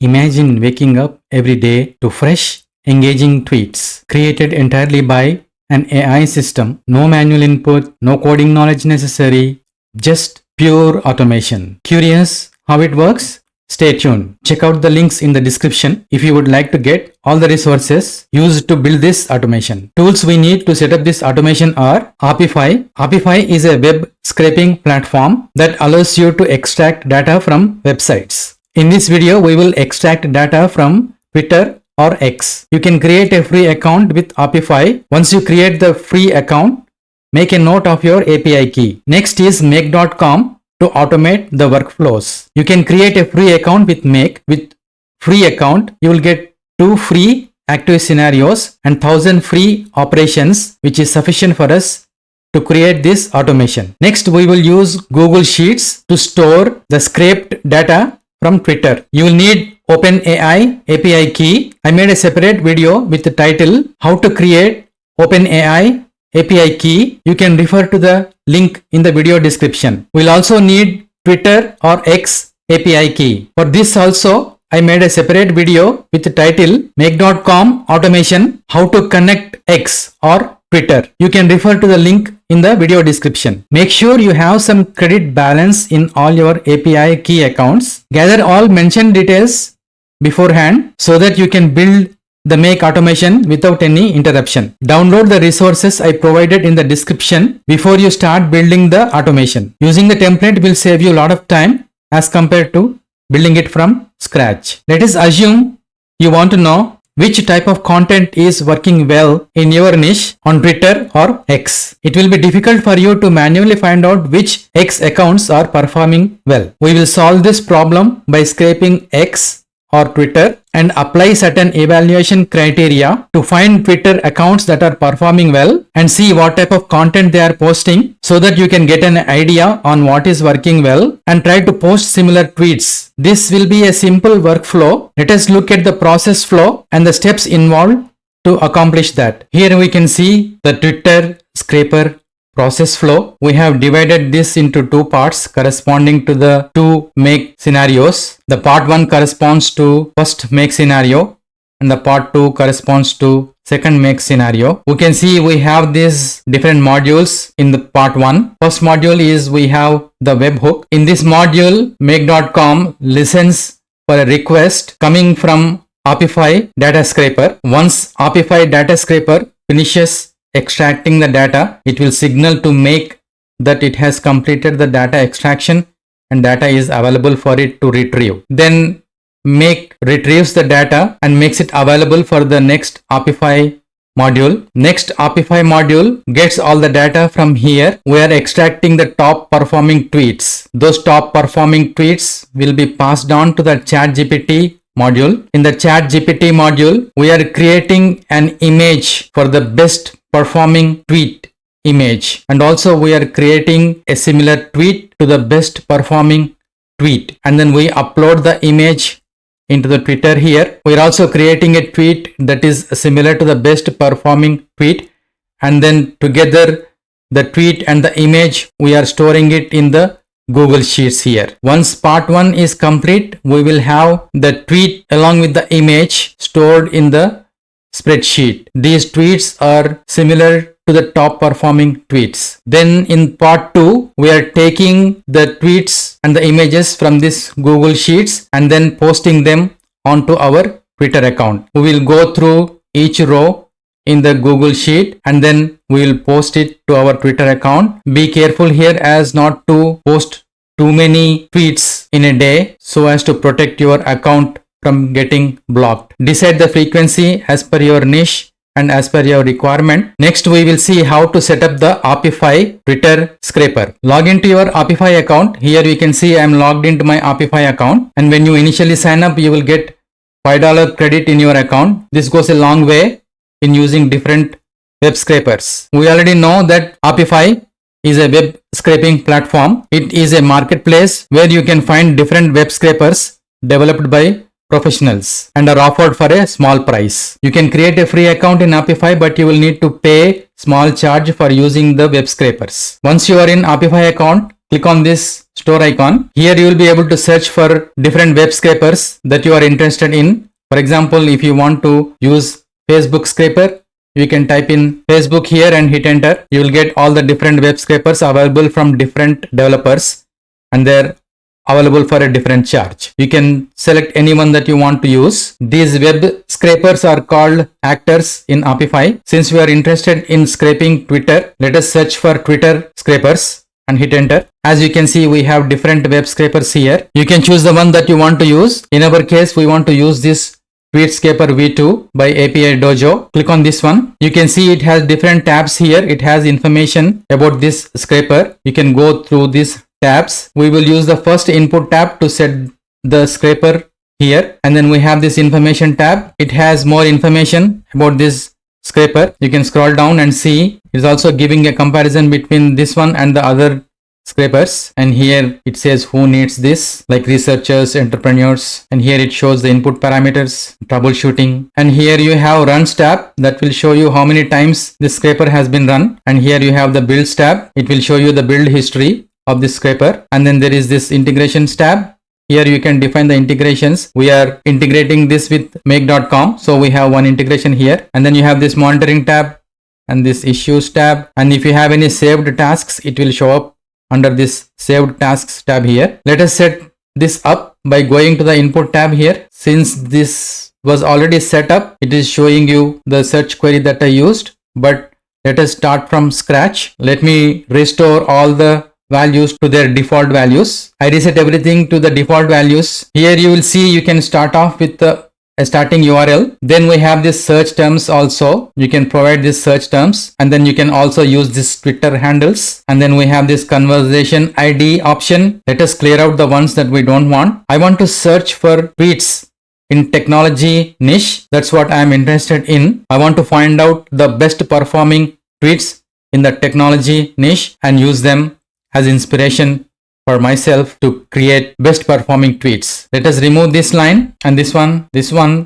Imagine waking up every day to fresh, engaging tweets created entirely by an AI system. No manual input, no coding knowledge necessary, just pure automation. Curious how it works? Stay tuned. Check out the links in the description if you would like to get all the resources used to build this automation. Tools we need to set up this automation are Apify. Apify is a web scraping platform that allows you to extract data from websites. In this video, we will extract data from Twitter or X. You can create a free account with Apify. Once you create the free account, make a note of your API key. Next is make.com to automate the workflows. You can create a free account with Make. With free account, you will get 2 free active scenarios and 1000 free operations, which is sufficient for us to create this automation. Next, we will use Google Sheets to store the scraped data from Twitter. You will need OpenAI API key. I made a separate video with the title How to Create OpenAI API Key. You can refer to the link in the video description. We'll also need Twitter or X API key. For this also, I made a separate video with the title Make.com Automation How to Connect X or Twitter. You can refer to the link in the video description. Make sure you have some credit balance in all your API key accounts. Gather all mentioned details beforehand so that you can build the Make automation without any interruption. Download the resources I provided in the description before you start building the automation. Using the template will save you a lot of time as compared to building it from scratch. Let us assume you want to know which type of content is working well in your niche on Twitter or X. It will be difficult for you to manually find out which X accounts are performing well. We will solve this problem by scraping X or Twitter and apply certain evaluation criteria to find Twitter accounts that are performing well and see what type of content they are posting so that you can get an idea on what is working well and try to post similar tweets. This will be a simple workflow. Let us look at the process flow and the steps involved to accomplish that. Here we can see the Twitter scraper process flow. We have divided this into 2 parts corresponding to the 2 make scenarios. The part 1 corresponds to first make scenario and the part 2 corresponds to second make scenario. We can see we have these different modules in the part 1. First module is we have the webhook. In this module, make.com listens for a request coming from Apify data scraper. Once Apify data scraper finishes extracting the data, it will signal to Make that it has completed the data extraction and data is available for it to retrieve. Then Make retrieves the data and makes it available for the next Apify module. Next Apify module gets all the data from here. We are extracting the top performing tweets. Those top performing tweets will be passed on to the ChatGPT module. In the ChatGPT module, we are creating an image for the best performing tweet image, and also we are creating a similar tweet to the best performing tweet, and then we upload the image into the Twitter. Here we are also creating a tweet that is similar to the best performing tweet, and then together the tweet and the image we are storing it in the Google Sheets here. Once part 1 is complete, we will have the tweet along with the image stored in the spreadsheet. These tweets are similar to the top performing tweets. Then in part 2, we are taking the tweets and the images from this Google Sheets and then posting them onto our Twitter account. We will go through each row in the Google Sheet and then we will post it to our Twitter account. Be careful here as not to post too many tweets in a day so as to protect your account from getting blocked. Decide the frequency as per your niche and as per your requirement. Next, we will see how to set up the Apify Twitter scraper. Log into your Apify account. Here you can see I am logged into my Apify account, and when you initially sign up, you will get $5 credit in your account. This goes a long way in using different web scrapers. We already know that Apify is a web scraping platform. It is a marketplace where you can find different web scrapers developed by professionals and are offered for a small price. You can create a free account in Apify, but you will need to pay small charge for using the web scrapers. Once you are in Apify account, click on this store icon. Here you will be able to search for different web scrapers that you are interested in. For example, if you want to use Facebook scraper, you can type in Facebook here and hit enter. You will get all the different web scrapers available from different developers, and they're available for a different charge. You can select any one that you want to use. These web scrapers are called actors in Apify. Since we are interested in scraping Twitter, let us search for Twitter scrapers and hit enter. As you can see, we have different web scrapers here. You can choose the one that you want to use. In our case, we want to use this Tweet Scraper V2 by API Dojo. Click on this one. You can see it has different tabs here. It has information about this scraper. You can go through these tabs. We will use the first input tab to set the scraper here, and then we have this information tab. It has more information about this scraper. You can scroll down and see it's also giving a comparison between this one and the other scrapers, and here it says who needs this, like researchers, entrepreneurs, and here it shows the input parameters, troubleshooting, and here you have runs tab that will show you how many times this scraper has been run, and here you have the builds tab. It will show you the build history of this scraper, and then there is this integrations tab. Here you can define the integrations. We are integrating this with make.com, so we have one integration here, and then you have this monitoring tab and this issues tab, and if you have any saved tasks, it will show up under this saved tasks tab here. Let us set this up by going to the input tab here. Since this was already set up, it is showing you the search query that I used, but let us start from scratch. Let me restore all the values to their default values. I reset everything to the default values. Here you will see you can start off with a starting URL. Then we have this search terms also. You can provide this search terms, and then you can also use this Twitter handles. And then we have this conversation ID option. Let us clear out the ones that we don't want. I want to search for tweets in technology niche. That's what I am interested in. I want to find out the best performing tweets in the technology niche and use them as inspiration for myself to create best performing tweets. Let us remove this line and this one,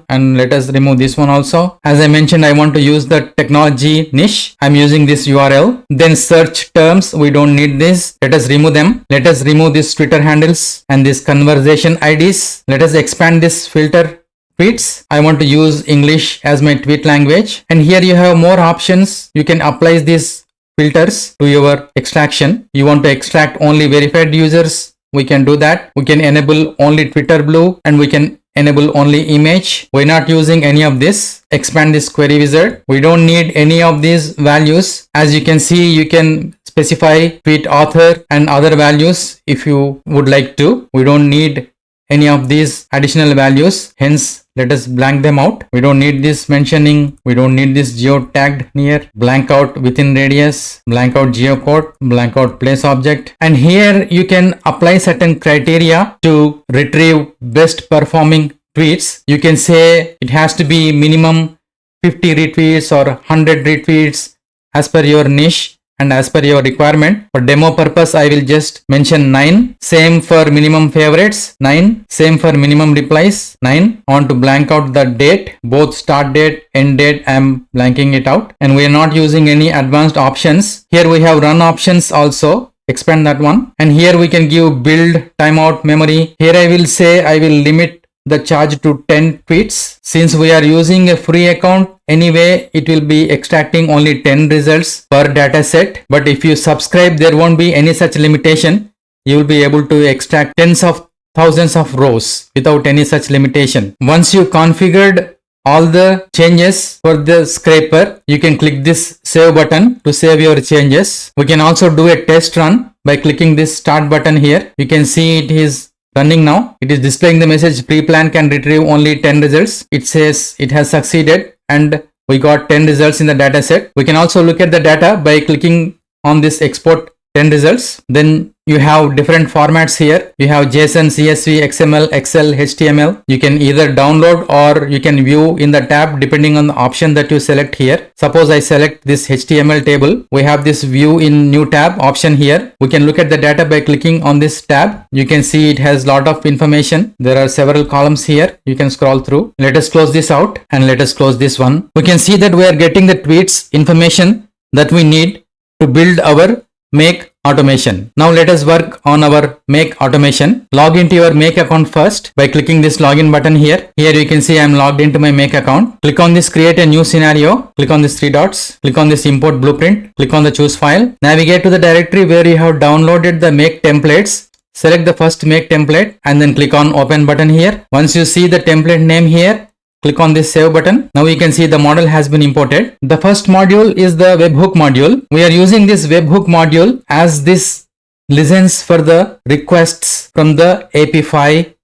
and let us remove this one also. As I mentioned, I want to use the technology niche. I'm using this URL. Then search terms, we don't need this. Let us remove them. Let us remove this Twitter handles and this conversation IDs. Let us expand this filter tweets. I want to use English as my tweet language. And here you have more options. You can apply these filters to your extraction. You want to extract only verified users, we can do that. We can enable only Twitter blue, and we can enable only image. We're not using any of this. Expand this query wizard. We don't need any of these values. As you can see, you can specify tweet author and other values if you would like to. We don't need any of these additional values, hence let us blank them out. We don't need this mentioning. We don't need this geo tagged near. Blank out within radius, blank out geocode, blank out place object. And here you can apply certain criteria to retrieve best performing tweets. You can say it has to be minimum 50 retweets or 100 retweets as per your niche and as per your requirement. For demo purpose, I will just mention 9. Same for minimum favorites, 9. Same for minimum replies, 9. I want to blank out the date, both start date, end date. I am blanking it out, and we are not using any advanced options. Here we have run options also. Expand that one, and here we can give build, timeout, memory. Here I will say I will limit the charge to 10 tweets. Since we are using a free account, anyway it will be extracting only 10 results per data set. But if you subscribe, there won't be any such limitation. You will be able to extract tens of thousands of rows without any such limitation. Once you configured all the changes for the scraper, you can click this save button to save your changes. We can also do a test run by clicking this start button here. You can see it is running now. It is displaying the message pre-plan can retrieve only 10 results. It says it has succeeded and we got 10 results in the data set. We can also look at the data by clicking on this export 10 results. Then you have different formats here. You have JSON, CSV, XML, Excel, HTML. You can either download or you can view in the tab depending on the option that you select here. Suppose I select this HTML table. We have this view in new tab option here. We can look at the data by clicking on this tab. You can see it has a lot of information. There are several columns here. You can scroll through. Let us close this out and let us close this one. We can see that we are getting the tweets information that we need to build our make automation. Now let us work on our make automation. Log into your make account first by clicking this login button here. Here you can see I am logged into my make account. Click on this create a new scenario. Click on this three dots. Click on this import blueprint. Click on the choose file. Navigate to the directory where you have downloaded the make templates. Select the first make template and then click on open button here. Once you see the template name here, click on this save button. Now you can see the model has been imported. The first module is the webhook module. We are using this webhook module as this listens for the requests from the Apify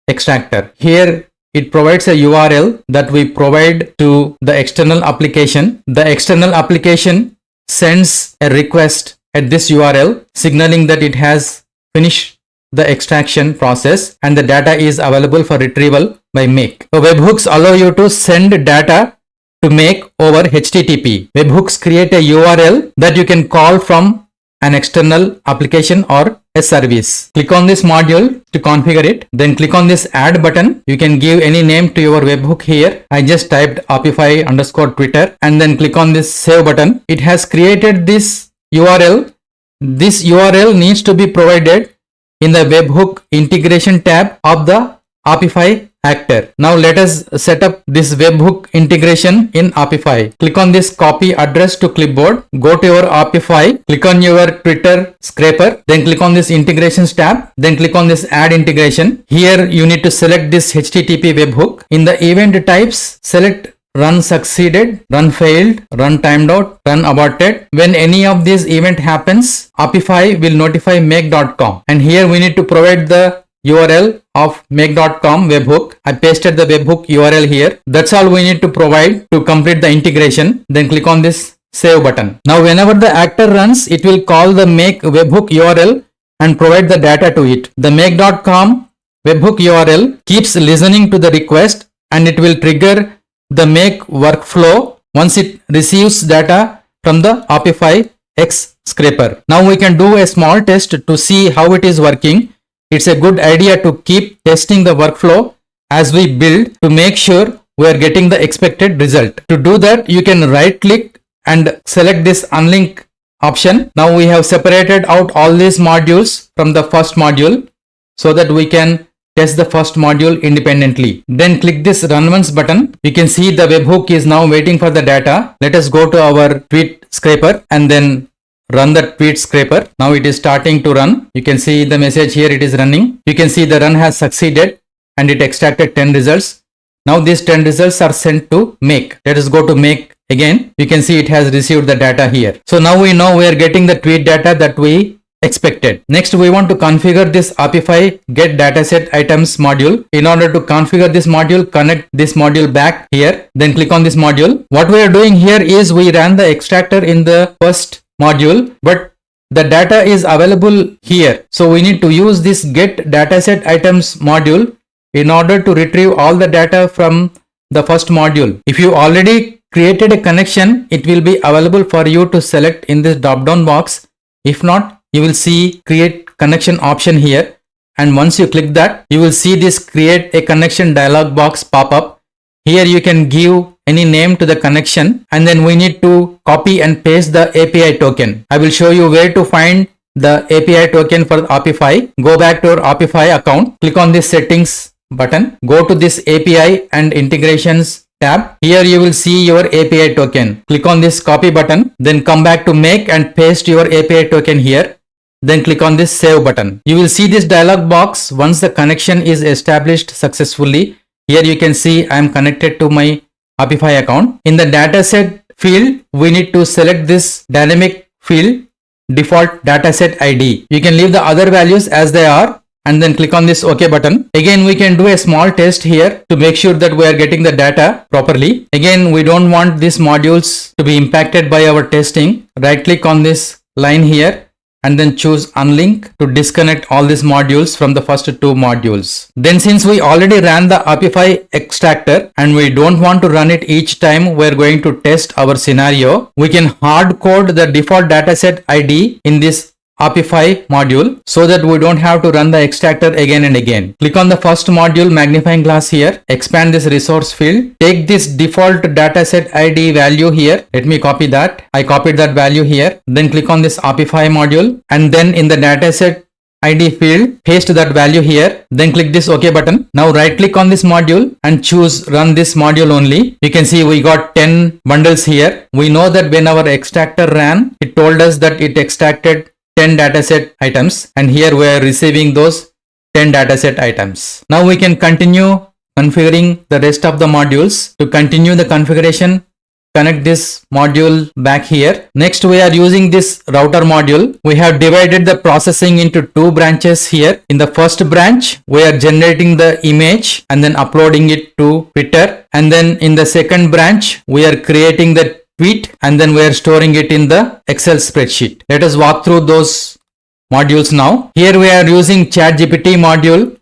extractor. Here it provides a URL that we provide to the external application. The external application sends a request at this URL signaling that it has finished the extraction process and the data is available for retrieval by make. So webhooks allow you to send data to make over HTTP. Webhooks create a URL that you can call from an external application or a service. Click on this module to configure it. Then click on this add button. You can give any name to your webhook here. I just typed Apify_Twitter and then click on this save button. It has created this URL. This URL needs to be provided in the webhook integration tab of the Apify actor. Now let us set up this webhook integration in Apify. Click on this copy address to clipboard. Go to your Apify. Click on your Twitter scraper. Then click on this integrations tab. Then click on this add integration. Here you need to select this HTTP webhook. In the event types, select run succeeded, run failed, run timed out, run aborted. When any of these event happens, Apify will notify make.com. And here we need to provide the URL of make.com webhook. I pasted the webhook URL here. That's all we need to provide to complete the integration. Then click on this save button. Now whenever the actor runs, it will call the make webhook URL and provide the data to it. The make.com webhook URL keeps listening to the request and it will trigger the make workflow once it receives data from the Apify X scraper. Now we can do a small test to see how it is working. It's a good idea to keep testing the workflow as we build to make sure we are getting the expected result. To do that, you can right click and select this unlink option. Now we have separated out all these modules from the first module so that we can test the first module independently. Then click this run once button. You can see the webhook is now waiting for the data. Let us go to our tweet scraper and then run the tweet scraper. Now it is starting to run. You can see the message here, it is running. You can see the run has succeeded and it extracted 10 results. Now these 10 results are sent to make. Let us go to make again. You can see it has received the data here. So now we know we are getting the tweet data that we expected. Next, we want to configure this Apify get dataset items module. In order to configure this module, connect this module back here. Then click on this module. What we are doing here is we ran the extractor in the first module, but the data is available here. So we need to use this get dataset items module in order to retrieve all the data from the first module. If you already created a connection, it will be available for you to select in this drop down box. If not, you will see create connection option here, and once you click that, you will see this create a connection dialog box pop up. Here you can give any name to the connection, and then we need to copy and paste the API token. I will show you where to find the API token for Apify. Go back to your Apify account, click on this settings button, go to this API and integrations tab. Here you will see your API token. Click on this copy button, then come back to make and paste your API token here. Then click on this save button. You will see this dialog box once the connection is established successfully. Here you can see I am connected to my Apify account. In the dataset field, we need to select this dynamic field default dataset ID. You can leave the other values as they are and then click on this OK button. Again, we can do a small test here to make sure that we are getting the data properly. Again, we don't want these modules to be impacted by our testing. Right click on this line here and then choose unlink to disconnect all these modules from the first two modules. Then since we already ran the Apify extractor and we don't want to run it each time we're going to test our scenario, we can hard code the default dataset ID in this Apify module so that we don't have to run the extractor again and again. Click on the first module magnifying glass here, expand this resource field, take this default dataset ID value here. Let me copy that. I copied that value here. Then click on this Apify module and then in the dataset ID field, paste that value here, then click this OK button. Now right click on this module and choose run this module only. You can see we got 10 bundles here. We know that when our extractor ran, it told us that it extracted 10 dataset items and here we are receiving those 10 dataset items. Now we can continue configuring the rest of the modules. To continue the configuration, connect this module back here. Next we are using this router module. We have divided the processing into two branches here. In the first branch, we are generating the image and then uploading it to Twitter. And then in the second branch, we are creating the tweet and then we are storing it in the Excel spreadsheet. Let us walk through those modules now. Here we are using ChatGPT module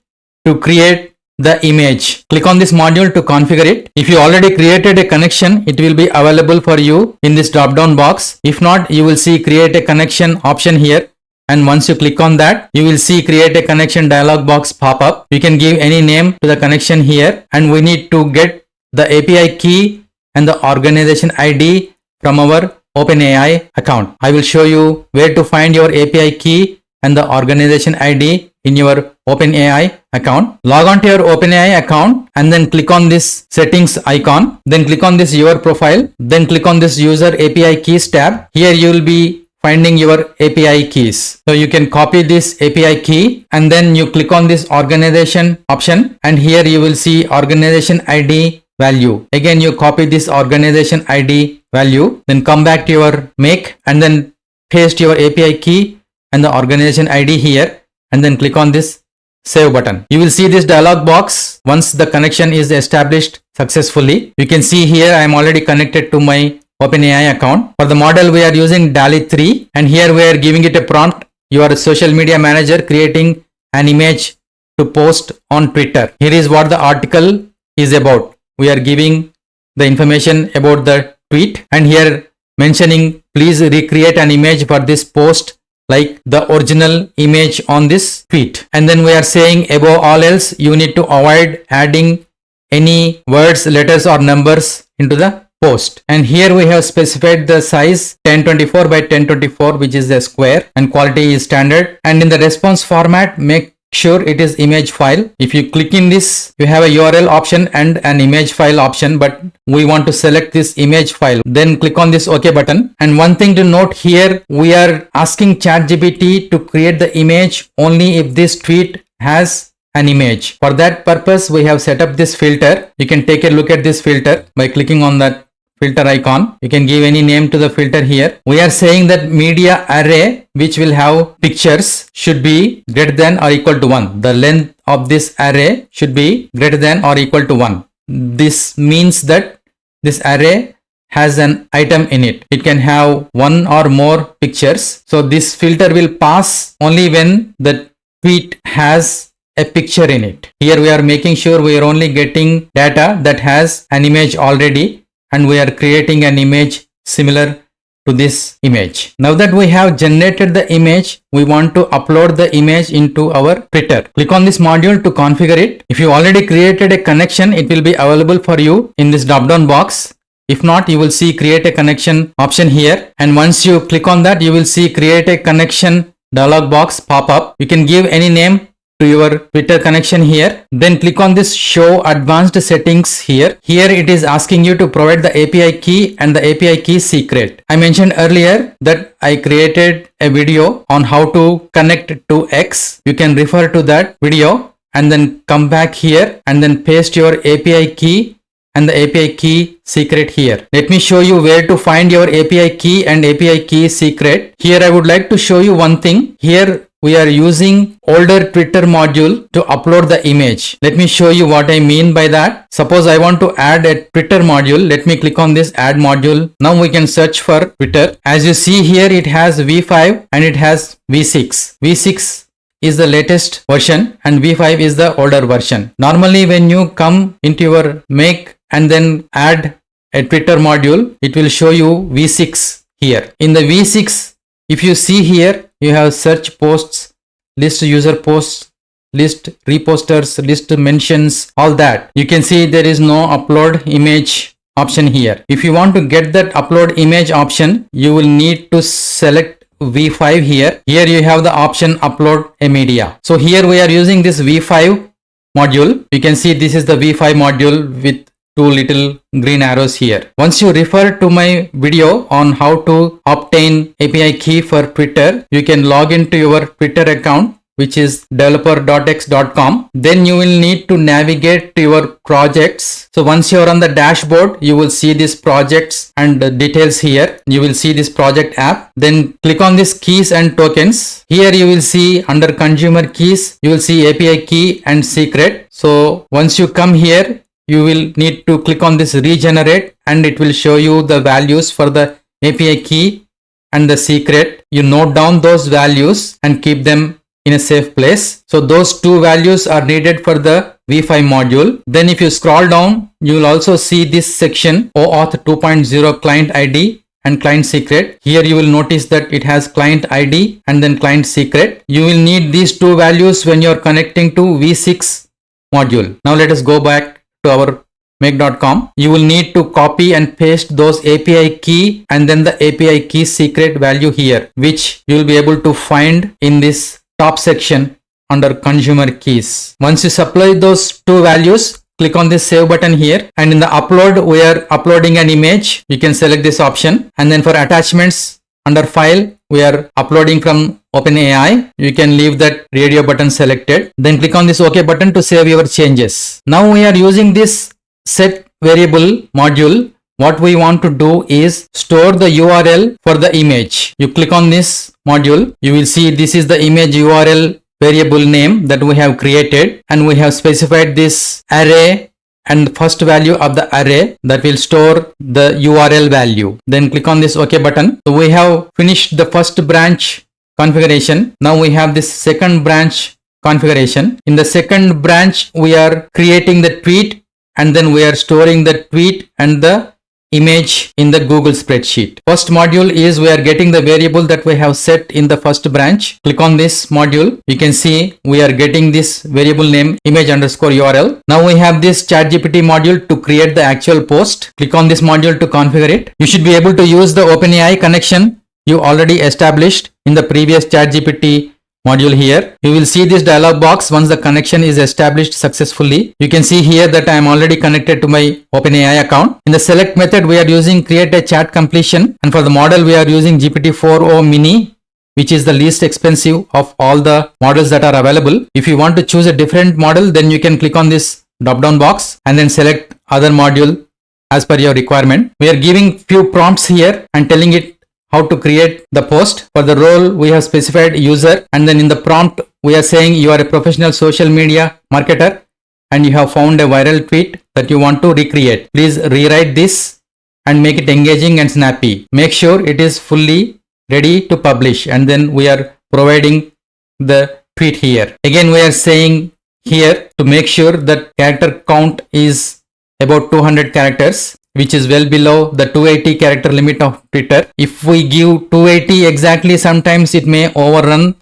to create the image. Click on this module to configure it. If you already created a connection, it will be available for you in this drop down box. If not, you will see create a connection option here. And once you click on that, you will see create a connection dialog box pop up. You can give any name to the connection here and we need to get the API key and the organization ID from our OpenAI account. I will show you where to find your API key and the organization ID in your OpenAI account. Log on to your OpenAI account and then click on this settings icon. Then click on this your profile. Then click on this user API keys tab. Here you will be finding your API keys. So you can copy this API key and then you click on this organization option and here you will see organization ID value. Again you copy this organization ID value. Then come back to your make and then paste your API key and the organization ID here and then click on this save button. You will see this dialog box once the connection is established successfully. You can see here I am already connected to my OpenAI account. For the model we are using DALL-E 3 and here we are giving it a prompt. You are a social media manager creating an image to post on Twitter. Here is what the article is about. We are giving the information about the tweet and here mentioning please recreate an image for this post like the original image on this tweet. And then we are saying above all else you need to avoid adding any words, letters or numbers into the post. And here we have specified the size 1024 by 1024 which is the square and quality is standard. And in the response format make sure it is image file. If you click in this, you have a URL option and an image file option, but we want to select this image file. Then click on this OK button. And one thing to note here, we are asking ChatGPT to create the image only if this tweet has an image. For that purpose, we have set up this filter. You can take a look at this filter by clicking on that filter icon. You can give any name to the filter here. We are saying that media array which will have pictures should be greater than or equal to 1. The length of this array should be greater than or equal to 1. This means that this array has an item in it. It can have one or more pictures. So this filter will pass only when the tweet has a picture in it. Here we are making sure we are only getting data that has an image already and we are creating an image similar to this image. Now that we have generated the image, we want to upload the image into our Twitter. Click on this module to configure it. If you already created a connection, it will be available for you in this drop down box. If not, you will see create a connection option here. And once you click on that, you will see create a connection dialog box pop up. You can give any name to your Twitter connection here. Then click on this show advanced settings here. Here it is asking you to provide the API key and the API key secret. I mentioned earlier that I created a video on how to connect to X. You can refer to that video and then come back here and then paste your API key and the API key secret here. Let me show you where to find your API key and API key secret. Here I would like to show you one thing. Here we are using older Twitter module to upload the image. Let me show you what I mean by that. Suppose I want to add a Twitter module. Let me click on this add module. Now we can search for Twitter. As you see here, it has V5 and it has V6. V6 is the latest version and V5 is the older version. Normally when you come into your make and then add a Twitter module, it will show you V6 here. In the V6, if you see here, you have search posts, list user posts, list reposters, list mentions, all that. You can see there is no upload image option here. If you want to get that upload image option, you will need to select V5 here. Here you have the option upload a media. So here we are using this V5 module. You can see this is the V5 module with two little green arrows here. Once you refer to my video on how to obtain API key for Twitter, you can log into your Twitter account, which is developer.x.com. Then you will need to navigate to your projects. So once you are on the dashboard, you will see these projects and the details here. You will see this project app. Then click on this keys and tokens. Here you will see under consumer keys, you will see API key and secret. So once you come here, you will need to click on this regenerate and it will show you the values for the API key and the secret. You note down those values and keep them in a safe place. So those two values are needed for the V5 module. Then if you scroll down, you will also see this section OAuth 2.0 client ID and client secret. Here you will notice that it has client ID and then client secret. You will need these two values when you are connecting to V6 module. Now let us go back to our make.com. You will need to copy and paste those API key and then the API key secret value here, which you will be able to find in this top section under consumer keys. Once you supply those two values, click on this save button here, and in the upload we are uploading an image. You can select this option, and then for attachments under file we are uploading from OpenAI. You can leave that radio button selected. Then click on this OK button to save your changes. Now we are using this set variable module. What we want to do is store the URL for the image. You click on this module, you will see this is the image URL variable name that we have created, and we have specified this array and first value of the array that will store the URL value. Then click on this OK button. So we have finished the first branch configuration. Now we have this second branch configuration. In the second branch, we are creating the tweet and then we are storing the tweet and the image in the Google spreadsheet. First module is we are getting the variable that we have set in the first branch. Click on this module. You can see we are getting this variable name image underscore URL. Now we have this ChatGPT module to create the actual post. Click on this module to configure it. You should be able to use the OpenAI connection you already established in the previous ChatGPT module here. You will see this dialog box once the connection is established successfully. You can see here that I am already connected to my OpenAI account. In the select method, we are using create a chat completion, and for the model we are using GPT-4o mini, which is the least expensive of all the models that are available. If you want to choose a different model, then you can click on this drop down box and then select other module as per your requirement. We are giving few prompts here and telling it how to create the post. For the role we have specified user, and then in the prompt we are saying you are a professional social media marketer and you have found a viral tweet that you want to recreate. Please rewrite this and make it engaging and snappy. Make sure it is fully ready to publish, and then we are providing the tweet here. Again we are saying here to make sure that character count is about 200 characters, which is well below the 280 character limit of Twitter. If we give 280 exactly, sometimes it may overrun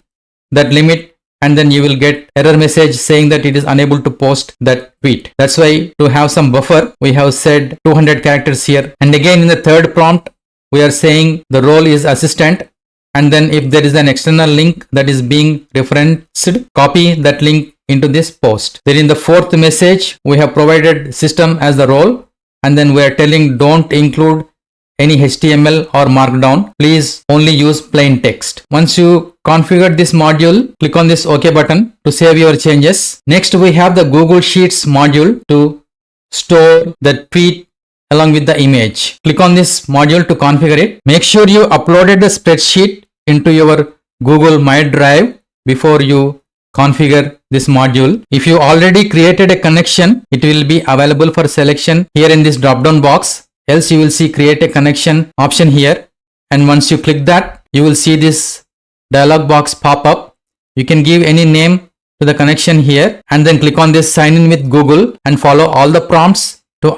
that limit and then you will get error message saying that it is unable to post that tweet. That's why to have some buffer, we have said 200 characters here. And again in the third prompt, we are saying the role is assistant, and then if there is an external link that is being referenced, copy that link into this post. Then in the fourth message, we have provided system as the role, and then we are telling don't include any HTML or markdown. Please only use plain text. Once you configure this module, click on this OK button to save your changes. Next, we have the Google Sheets module to store the tweet along with the image. Click on this module to configure it. Make sure you uploaded the spreadsheet into your Google My Drive before you configure this module. If you already created a connection, it will be available for selection here in this drop down box. Else you will see create a connection option here, and once you click that, you will see this dialog box pop up. You can give any name to the connection here and then click on this sign in with Google and follow all the prompts to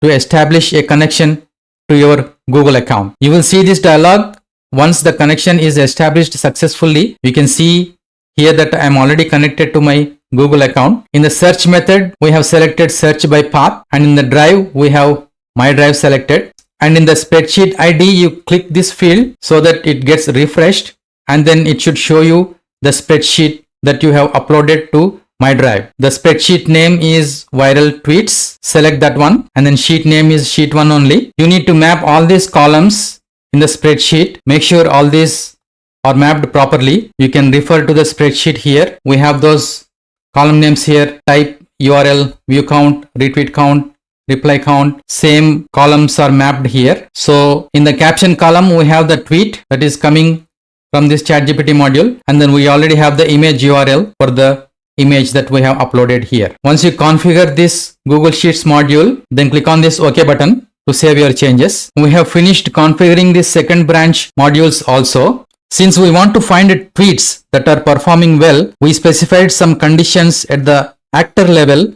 establish a connection to your Google account. You will see this dialog once the connection is established successfully, you can see here that I am already connected to my Google account. In the search method, we have selected search by path, and in the drive, we have my drive selected. And in the spreadsheet ID, you click this field so that it gets refreshed, and then it should show you the spreadsheet that you have uploaded to my drive. The spreadsheet name is viral tweets. Select that one, and then sheet name is sheet 1 only. You need to map all these columns in the spreadsheet. Make sure all these are mapped properly. You can refer to the spreadsheet here. We have those column names here: type, URL, view count, retweet count, reply count. Same columns are mapped here. So in the caption column, we have the tweet that is coming from this ChatGPT module, and then we already have the image URL for the image that we have uploaded here. Once you configure this Google Sheets module, then click on this OK button to save your changes. We have finished configuring this second branch modules also. Since we want to find tweets that are performing well, we specified some conditions at the actor level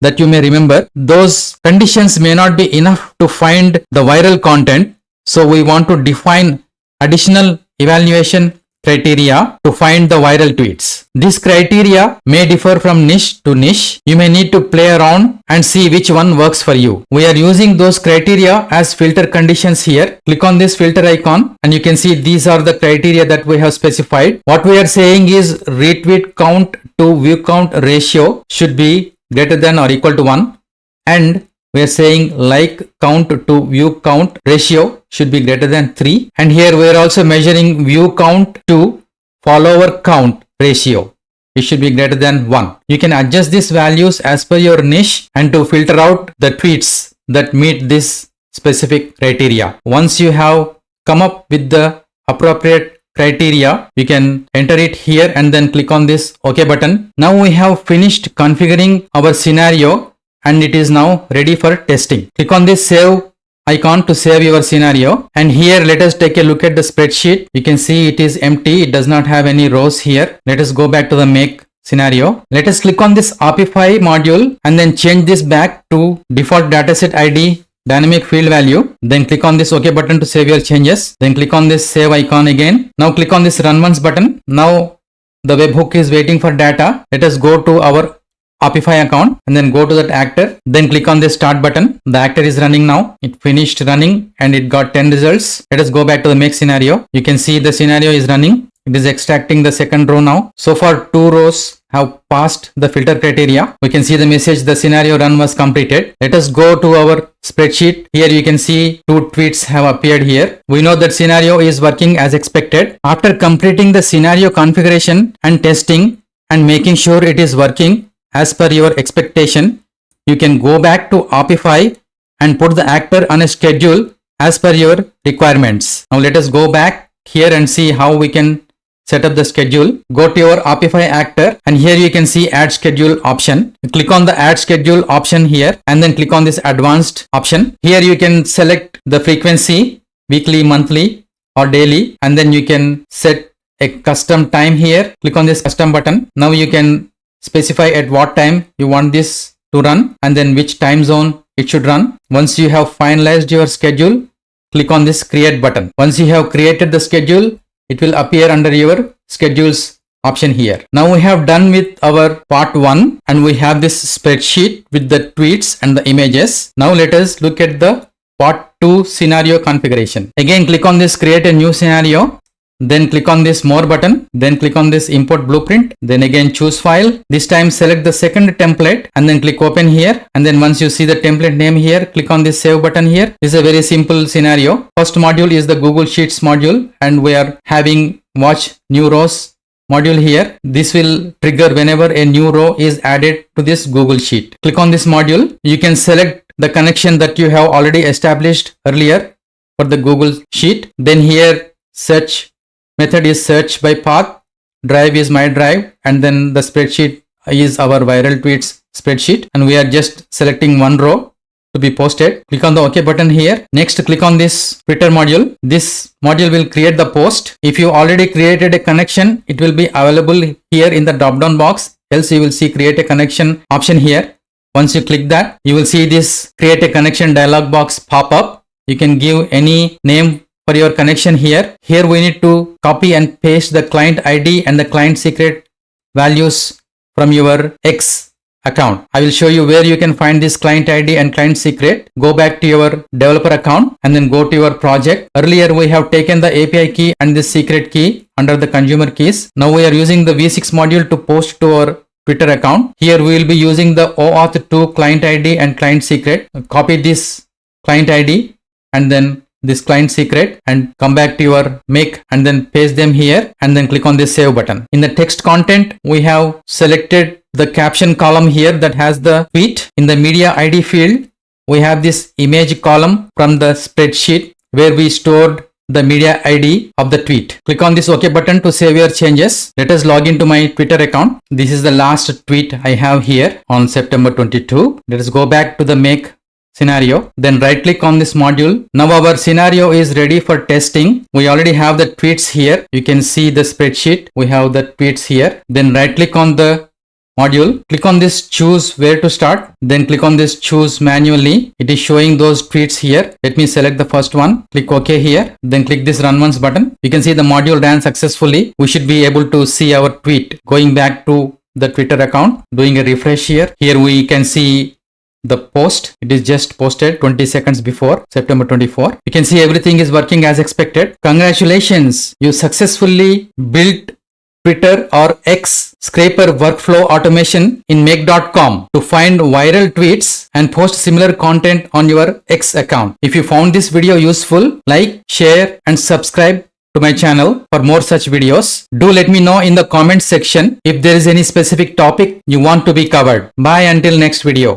that you may remember. Those conditions may not be enough to find the viral content, so we want to define additional evaluation criteria to find the viral tweets. This criteria may differ from niche to niche. You may need to play around and see which one works for you. We are using those criteria as filter conditions here. Click on this filter icon and you can see these are the criteria that we have specified. What we are saying is retweet count to view count ratio should be greater than or equal to 1, and we are saying like count to view count ratio should be greater than 3, and here we are also measuring view count to follower count ratio. It should be greater than 1. You can adjust these values as per your niche and to filter out the tweets that meet this specific criteria. Once you have come up with the appropriate criteria, you can enter it here and then click on this OK button. Now we have finished configuring our scenario and it is now ready for testing. Click on this save icon to save your scenario, and here let us take a look at the spreadsheet. You can see it is empty. It does not have any rows here. Let us go back to the make scenario. Let us click on this Apify module and then change this back to default dataset ID dynamic field value. Then click on this OK button to save your changes. Then click on this save icon again. Now click on this run once button. Now the webhook is waiting for data. Let us go to our Apify account and then go to that actor. Then click on this start button. The actor is running now. It finished running and it got 10 results. Let us go back to the make scenario. You can see the scenario is running. It is extracting the second row now. So far 2 rows have passed the filter criteria. We can see the message the scenario run was completed. Let us go to our spreadsheet. Here you can see 2 tweets have appeared here. We know that scenario is working as expected. After completing the scenario configuration and testing and making sure it is working as per your expectation, you can go back to Apify and put the actor on a schedule as per your requirements. Now let us go back here and see how we can set up the schedule. Go to your Apify actor and here you can see add schedule option. Click on the add schedule option here and then click on this advanced option. Here you can select the frequency, weekly, monthly or daily, and then you can set a custom time here. Click on this custom button. Now you can specify at what time you want this to run and then which time zone it should run. Once you have finalized your schedule, click on this create button. Once you have created the schedule, it will appear under your schedules option here. Now we have done with our part 1 and we have this spreadsheet with the tweets and the images. Now let us look at the part 2 scenario configuration. Again click on this create a new scenario. Then click on this more button, then click on this import blueprint, then again choose file. This time select the second template and then click open here, and then once you see the template name here, click on this save button here. This is a very simple scenario. First module is the Google Sheets module and we are having watch new rows module here. This will trigger whenever a new row is added to this Google Sheet. Click on this module. You can select the connection that you have already established earlier for the Google Sheet. Then here search method is search by path, drive is my drive, and then the spreadsheet is our viral tweets spreadsheet, and we are just selecting one row to be posted. Click on the OK button here. Next click on this Twitter module. This module will create the post. If you already created a connection, it will be available here in the drop down box, else you will see create a connection option here. Once you click that, you will see this create a connection dialog box pop up. You can give any name for your connection here. Here we need to copy and paste the client ID and the client secret values from your X account. I will show you where you can find this client ID and client secret. Go back to your developer account and then go to your project. Earlier we have taken the API key and the secret key under the consumer keys. Now we are using the V6 module to post to our Twitter account. Here we will be using the OAuth 2 client ID and client secret. Copy this client ID and then this client secret and come back to your make and then paste them here and then click on this save button. In the text content, we have selected the caption column here that has the tweet. In the media ID field, we have this image column from the spreadsheet where we stored the media ID of the tweet. Click on this OK button to save your changes. Let us log into my Twitter account. This is the last tweet I have here on September 22. Let us go back to the make scenario. Then right click on this module. Now our scenario is ready for testing. We already have the tweets here. You can see the spreadsheet. We have the tweets here. Then right click on the module. Click on this choose where to start. Then click on this choose manually. It is showing those tweets here. Let me select the first one. Click OK here. Then click this run once button. You can see the module ran successfully. We should be able to see our tweet. Going back to the Twitter account, doing a refresh here. Here we can see the post. It is just posted 20 seconds before September 24. You can see everything is working as expected. Congratulations. You successfully built Twitter or X scraper workflow automation in make.com to find viral tweets and post similar content on your X account. If you found this video useful, like, share and subscribe to my channel for more such videos. Do let me know in the comment section if there is any specific topic you want to be covered. Bye until next video.